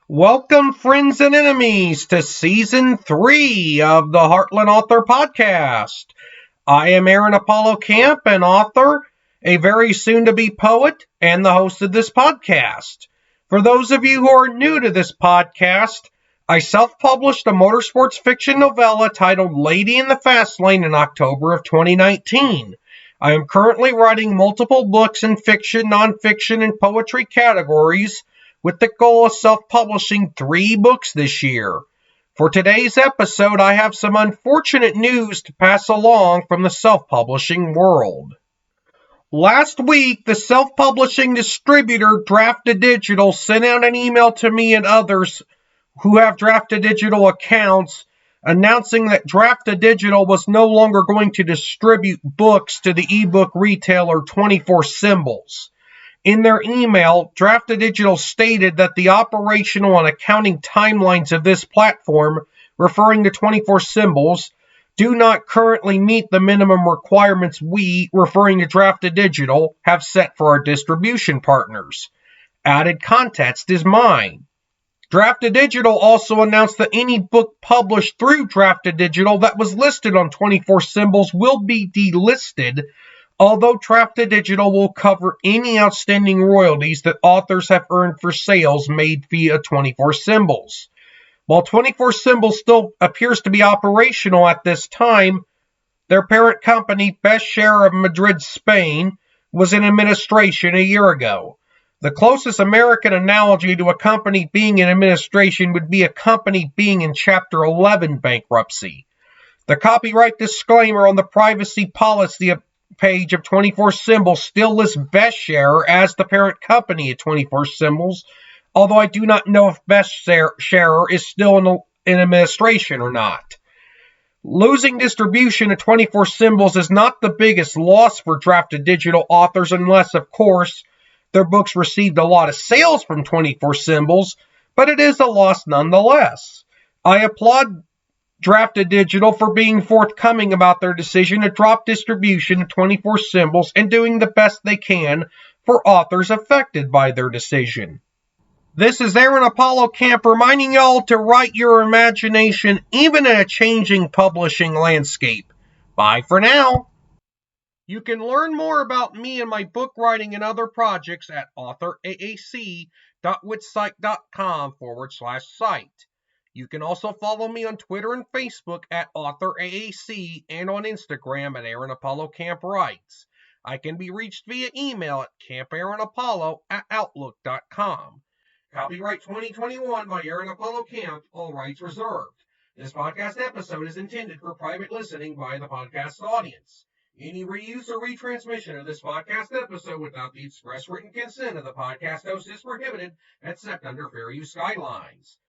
Welcome, friends and enemies, to Season 3 of the Heartland Author Podcast. I am Aaron Apollo Camp, an author, a very soon-to-be poet, and the host of this podcast. For those of you who are new to this podcast, I self-published a motorsports fiction novella titled Lady in the Fast Lane in October of 2019. I am currently writing multiple books in fiction, nonfiction, and poetry categories, with the goal of self-publishing 3 books this year. For today's episode, I have some unfortunate news to pass along from the self-publishing world. Last week, the self-publishing distributor Draft2Digital sent out an email to me and others who have Draft2Digital accounts announcing that Draft2Digital was no longer going to distribute books to the ebook retailer 24Symbols. In their email, Draft2Digital stated that the operational and accounting timelines of this platform, referring to 24Symbols, do not currently meet the minimum requirements we, referring to Draft2Digital, have set for our distribution partners. Added context is mine. Draft2Digital also announced that any book published through Draft2Digital that was listed on 24Symbols will be delisted, although Draft2Digital will cover any outstanding royalties that authors have earned for sales made via 24Symbols. While 24Symbols still appears to be operational at this time, their parent company, Best Share of Madrid, Spain, was in administration a year ago. The closest American analogy to a company being in administration would be a company being in Chapter 11 bankruptcy. The copyright disclaimer on the privacy policy page of 24Symbols still lists Best Share as the parent company at 24Symbols, although I do not know if Best Share is still in administration or not. Losing distribution at 24Symbols is not the biggest loss for Draft2Digital authors unless, of course, their books received a lot of sales from 24Symbols, but it is a loss nonetheless. I applaud Draft2Digital for being forthcoming about their decision to drop distribution at 24Symbols and doing the best they can for authors affected by their decision. This is Aaron Apollo Camp reminding y'all to write your imagination even in a changing publishing landscape. Bye for now. You can learn more about me and my book writing and other projects at authoraac.witsite.com/site. You can also follow me on Twitter and Facebook at authoraac and on Instagram at Aaron Apollo Camp Writes. I can be reached via email at campaaronapollo@outlook.com. Copyright 2021 by Aaron Apollo Camp, all rights reserved. This podcast episode is intended for private listening by the podcast audience. Any reuse or retransmission of this podcast episode without the express written consent of the podcast host is prohibited, except under fair use guidelines.